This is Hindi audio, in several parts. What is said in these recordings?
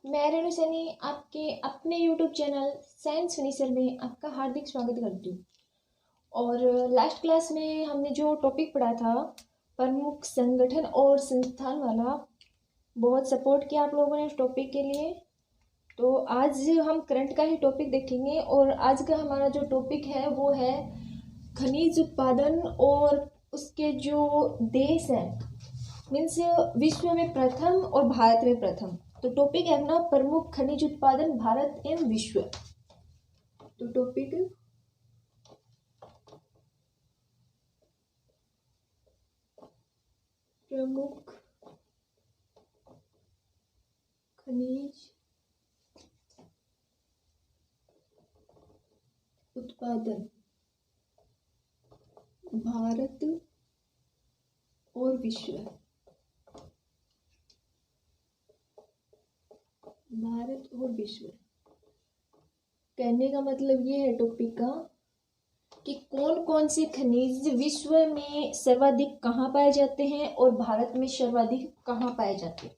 मैं रेणु सैनी आपके अपने यूट्यूब चैनल साइंस फिनिशर में आपका हार्दिक स्वागत करती हूँ। और लास्ट क्लास में हमने जो टॉपिक पढ़ा था प्रमुख संगठन और संस्थान वाला, बहुत सपोर्ट किया आप लोगों ने इस टॉपिक के लिए। तो आज हम करंट का ही टॉपिक देखेंगे और आज का हमारा जो टॉपिक है वो है खनिज उत्पादन और उसके जो देश हैं, मीन्स विश्व में प्रथम और भारत में प्रथम। तो टॉपिक है अपना प्रमुख खनिज उत्पादन भारत एवं विश्व। तो टॉपिक प्रमुख खनिज उत्पादन भारत और विश्व। भारत और विश्व कहने का मतलब ये है टॉपिक का कि कौन कौन से खनिज विश्व में सर्वाधिक कहाँ पाए जाते हैं और भारत में सर्वाधिक कहाँ पाए जाते हैं।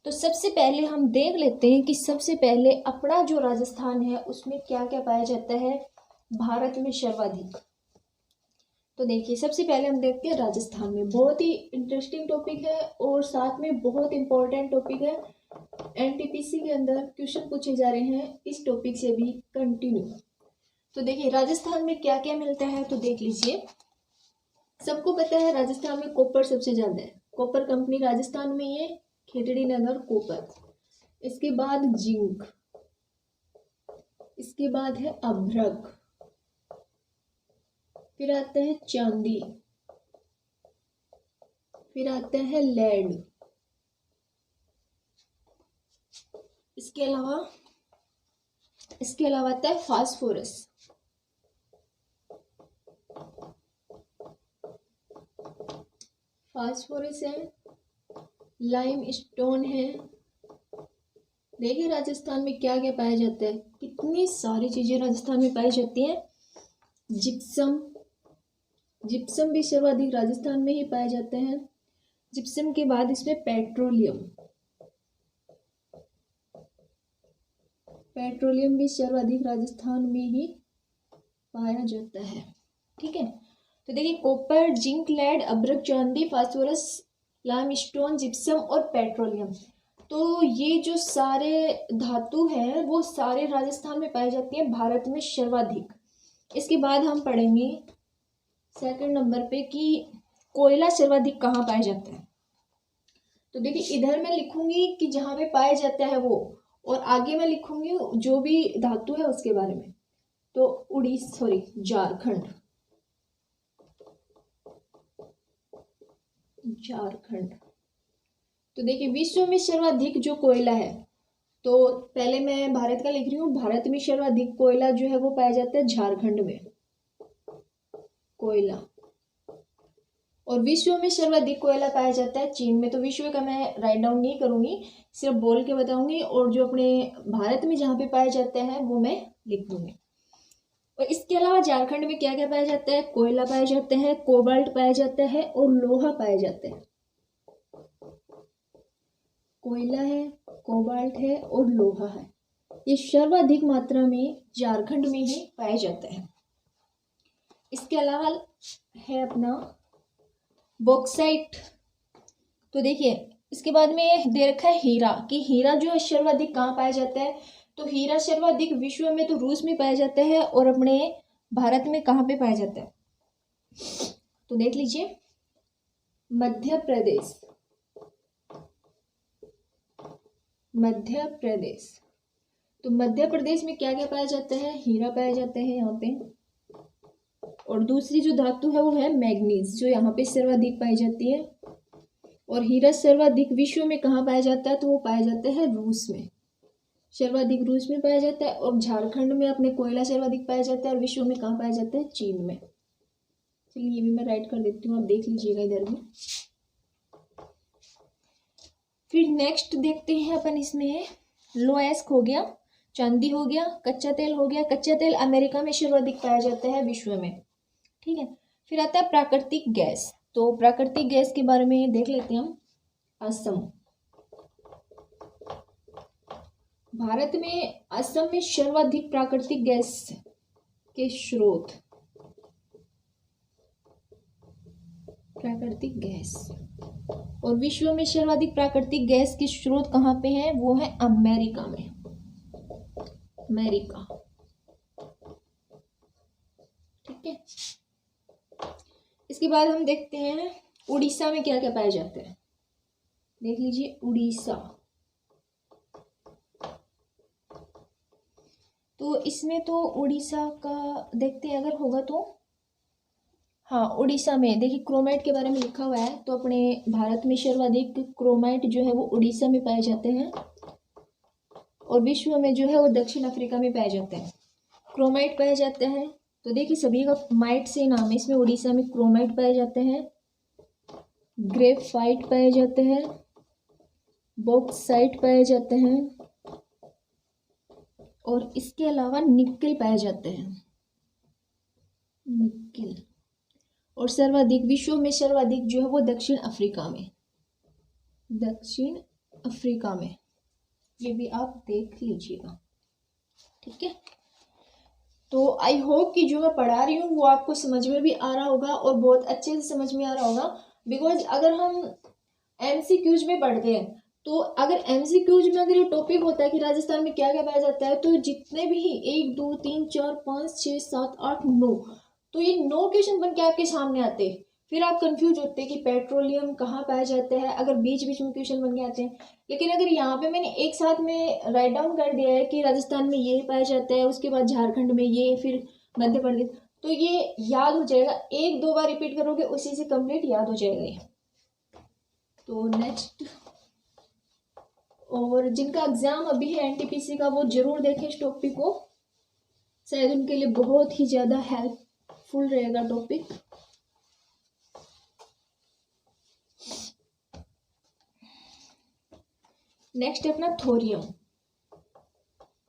तो सबसे पहले हम देख लेते हैं कि सबसे पहले अपना जो राजस्थान है उसमें क्या क्या पाया जाता है भारत में सर्वाधिक। तो देखिए सबसे पहले हम देखते हैं राजस्थान में। बहुत ही इंटरेस्टिंग टॉपिक है और साथ में बहुत इंपॉर्टेंट टॉपिक है। एनटीपीसी के अंदर क्वेश्चन पूछे जा रहे हैं इस टॉपिक से भी कंटिन्यू। तो देखिए राजस्थान में क्या क्या मिलता है तो देख लीजिए। सबको पता है राजस्थान में कॉपर सबसे ज्यादा है। कॉपर कंपनी राजस्थान में ही है, खेतड़ी नगर कॉपर। इसके बाद जिंक, इसके बाद है अभ्रक, फिर आता है चांदी, फिर आता है लेड। इसके अलावा आता है फास्फोरस। फास्फोरस है, लाइम स्टोन है। देखिए राजस्थान में क्या क्या पाया जाता है, कितनी सारी चीजें राजस्थान में पाई जाती हैं। जिप्सम, जिप्सम भी सर्वाधिक राजस्थान में ही पाए जाते हैं। जिप्सम के बाद इसमें पेट्रोलियम, पेट्रोलियम भी सर्वाधिक राजस्थान में ही पाया जाता है। ठीक है, तो देखिए कॉपर, जिंक, लेड, अभ्रक, चांदी, फास्फोरस, लाइमस्टोन, जिप्सम और पेट्रोलियम। तो ये जो सारे धातु हैं वो सारे राजस्थान में पाई जाती हैं, भारत में सर्वाधिक। इसके बाद हम पढ़ेंगे सेकंड नंबर पे कि कोयला सर्वाधिक कहाँ पाया जाता है। तो देखिए इधर मैं लिखूंगी कि जहाँ पे पाया जाता है वो, और आगे मैं लिखूंगी जो भी धातु है उसके बारे में। तो झारखंड, झारखंड। तो देखिए विश्व में सर्वाधिक जो कोयला है, तो पहले मैं भारत का लिख रही हूँ। भारत में सर्वाधिक कोयला जो है वो पाया जाता है झारखंड में, कोयला। और विश्व में सर्वाधिक कोयला पाया जाता है चीन में। तो विश्व का मैं राइट डाउन नहीं करूंगी, सिर्फ बोल के बताऊंगी, और जो अपने भारत में जहाँ पे पाया जाता है वो मैं लिख दूंगी। और इसके अलावा झारखंड में क्या क्या पाया जाता है, कोयला पाया जाता है, कोबाल्ट पाया जाता है और लोहा पाया जाता है। कोयला है, कोबाल्ट है और लोहा है, ये सर्वाधिक मात्रा में झारखंड में ही पाया जाता है। इसके अलावा है अपना बॉक्साइट। तो देखिए इसके बाद में दे रखा है हीरा, कि हीरा जो है सर्वाधिक कहाँ पाया जाता है। तो हीरा सर्वाधिक विश्व में तो रूस में पाया जाता है, और अपने भारत में कहाँ पे पाया जाता है तो देख लीजिए मध्य प्रदेश, मध्य प्रदेश। तो मध्य प्रदेश में क्या क्या पाया जाता है, हीरा पाया जाता है यहाँ पे। और दूसरी जो धातु है वो है मैग्नीज, जो यहाँ पे सर्वाधिक पाई जाती है। और हीरा सर्वाधिक विश्व में कहाँ पाया जाता है, तो वो पाया जाता है रूस में, सर्वाधिक रूस में पाया जाता है। और झारखंड में अपने कोयला सर्वाधिक पाया जाता है, और विश्व में कहाँ पाया जाता है, चीन में। चलिए ये भी मैं राइट कर देती हूँ, आप देख लीजिएगा इधर भी। फिर नेक्स्ट देखते हैं अपन, इसमें लोएस्क हो गया, चांदी हो गया, कच्चा तेल हो गया। कच्चा तेल अमेरिका में सर्वाधिक पाया जाता है विश्व में। ठीक है, फिर आता है प्राकृतिक गैस। तो प्राकृतिक गैस के बारे में देख लेते हैं हम। असम, भारत में असम में सर्वाधिक प्राकृतिक गैस के स्रोत, प्राकृतिक गैस, और विश्व में सर्वाधिक प्राकृतिक गैस के स्रोत कहाँ पे हैं? वो है अमेरिका में, अमेरिका। ठीक है, इसके बाद हम देखते हैं उड़ीसा में क्या क्या पाए जाते हैं। देख लीजिए उड़ीसा, तो इसमें तो उड़ीसा का देखते हैं अगर होगा तो। हाँ, उड़ीसा में देखिए क्रोमाइट के बारे में लिखा हुआ है, तो अपने भारत में सर्वाधिक क्रोमाइट जो है वो उड़ीसा में पाए जाते हैं, और विश्व में जो है वो दक्षिण अफ्रीका में पाए जाते हैं। क्रोमाइट पाए जाते हैं, तो देखिए सभी का माइट से नाम है, इसमें उड़ीसा में क्रोमाइट पाए जाते हैं, ग्रेफाइट पाए जाते हैं, बॉक्साइट पाए जाते हैं, और इसके अलावा निकेल पाए जाते हैं, निकेल। और सर्वाधिक, विश्व में सर्वाधिक जो है वो दक्षिण अफ्रीका में, दक्षिण अफ्रीका में, ये भी आप देख लीजिएगा। ठीक है, तो आई होप कि जो मैं पढ़ा रही हूँ वो आपको समझ में भी आ रहा होगा और बहुत अच्छे से समझ में आ रहा होगा। बिकॉज अगर हम एमसीक्यूज में पढ़ते हैं, तो अगर एमसीक्यूज में अगर ये टॉपिक होता है कि राजस्थान में क्या क्या पाया जाता है, तो जितने भी 1 2 3 4 5 6 7 8 9, तो ये 9 क्वेश्चन बन के आपके सामने आते हैं। फिर आप कंफ्यूज होते हैं कि पेट्रोलियम कहाँ पाया जाता है, अगर बीच बीच में क्वेश्चन बन के आते हैं। लेकिन अगर यहाँ पे मैंने एक साथ में राइट डाउन कर दिया है कि राजस्थान में ये पाया जाता है, उसके बाद झारखंड में ये, फिर मध्य प्रदेश, तो ये याद हो जाएगा। 1 2 बार रिपीट करोगे उसी से कंप्लीट याद हो जाएगा ये। तो नेक्स्ट, और जिनका एग्जाम अभी है एनटीपीसी का, वो जरूर देखें इस टॉपिक को, शायद उनके लिए बहुत ही ज़्यादा हेल्पफुल रहेगा टॉपिक। नेक्स्ट है अपना थोरियम।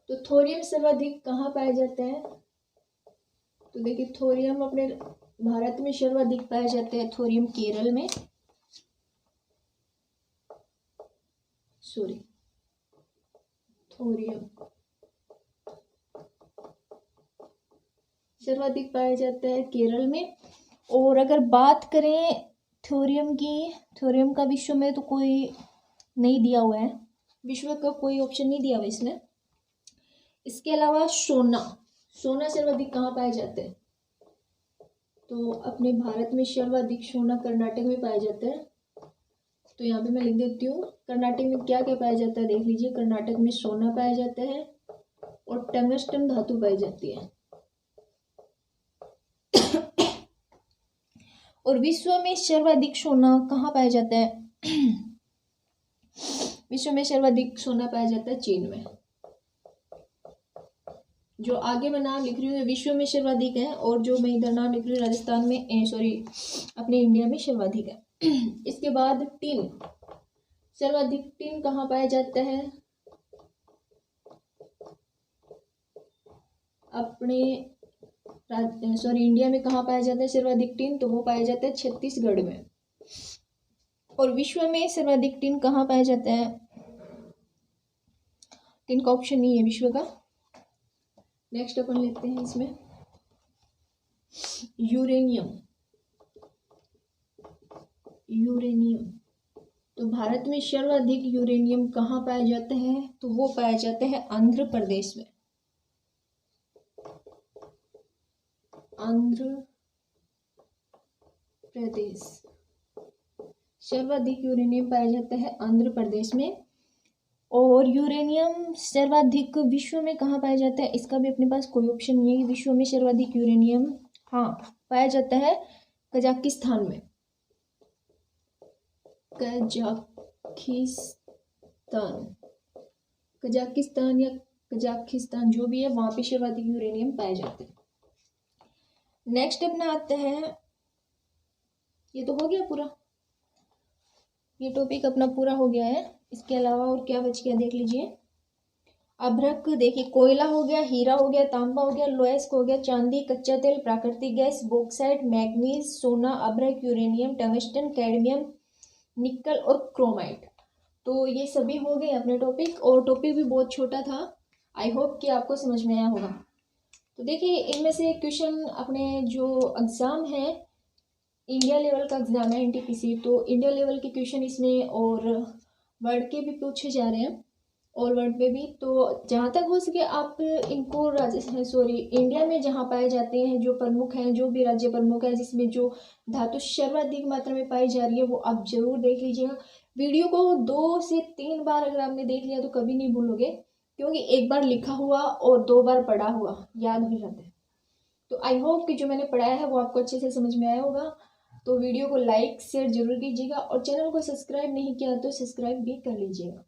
तो थोरियम सर्वाधिक कहाँ पाए जाते हैं? तो देखिए थोरियम अपने भारत में सर्वाधिक पाए जाते हैं, थोरियम केरल में, सॉरी, थोरियम सर्वाधिक पाया जाता है केरल में। और अगर बात करें थोरियम की, थोरियम का विश्व में तो कोई नहीं दिया हुआ है, विश्व का कोई ऑप्शन नहीं दिया हुआ इसमें। इसके अलावा सोना, सोना सर्वाधिक कहाँ पाए जाते हैं? तो अपने भारत में सर्वाधिक सोना कर्नाटक में पाया जाता है। तो यहाँ पे मैं लिख देती हूँ कर्नाटक में क्या क्या पाया जाता है, देख लीजिए। कर्नाटक में सोना पाया जाता है और टंगस्टन धातु पाई जाती है। और विश्व में सर्वाधिक सोना कहाँ पाया जाता है? विश्व में सर्वाधिक सोना पाया जाता है चीन में। जो आगे मैं नाम लिख रही हूँ विश्व में सर्वाधिक है, और जो मैं इधर नाम लिख रही हूँ राजस्थान में, सॉरी अपने इंडिया में सर्वाधिक है। इसके बाद टिन, सर्वाधिक टिन कहाँ पाया जाता है? अपने इंडिया में कहाँ पाया जाता है सर्वाधिक टिन? तो वो पाया जाता है छत्तीसगढ़ में। और विश्व में सर्वाधिक टिन कहाँ पाया जाता है? टिन का ऑप्शन नहीं है विश्व का। नेक्स्ट अपन लेते हैं इसमें यूरेनियम। यूरेनियम, तो भारत में सर्वाधिक यूरेनियम कहाँ पाया जाता है? तो वो पाया जाता है आंध्र प्रदेश में। आंध्र प्रदेश, सर्वाधिक यूरेनियम पाया जाता है आंध्र प्रदेश में। और यूरेनियम सर्वाधिक विश्व में कहाँ पाया जाता है? इसका भी अपने पास कोई ऑप्शन नहीं है कि विश्व में सर्वाधिक यूरेनियम, हाँ पाया जाता है कजाकिस्तान में। कजाकिस्तान या कजाकिस्तान जो भी है, वहां पे सर्वाधिक यूरेनियम पाए जाते हैं। नेक्स्ट अपना आता है, ये तो हो गया पूरा, ये टॉपिक अपना पूरा हो गया है। इसके अलावा और क्या बच गया देख लीजिए। अभ्रक, देखिए कोयला हो गया, हीरा हो गया, तांबा हो गया, लोएस्क हो गया, चांदी, कच्चा तेल, प्राकृतिक गैस, बॉक्साइट, मैग्नीज, सोना, अभ्रक, यूरेनियम, टंगस्टन, कैडमियम, निकल और क्रोमाइट। तो ये सभी हो गए अपने टॉपिक, और टॉपिक भी बहुत छोटा था। आई होप कि आपको समझ में आया होगा। तो देखिए इनमें से क्वेश्चन अपने जो एग्ज़ाम है, इंडिया लेवल का एग्ज़ाम है एनटीपीसी, तो इंडिया लेवल के क्वेश्चन इसमें और वर्ल्ड के भी पूछे जा रहे हैं, और वर्ल्ड में भी। तो जहाँ तक हो सके आप इनको इंडिया में जहाँ पाए जाते हैं, जो प्रमुख हैं, जो भी राज्य प्रमुख है जिसमें जो धातु सर्वाधिक मात्रा में पाई जा रही है, वो आप जरूर देख लीजिएगा। वीडियो को 2 से 3 बार अगर आपने देख लिया तो कभी नहीं भूलोगे, क्योंकि एक बार लिखा हुआ और 2 बार पढ़ा हुआ याद हो जाता है। तो आई होप कि जो मैंने पढ़ाया है वो आपको अच्छे से समझ में आया होगा। तो वीडियो को लाइक शेयर जरूर कीजिएगा, और चैनल को सब्सक्राइब नहीं किया तो सब्सक्राइब भी कर लीजिएगा।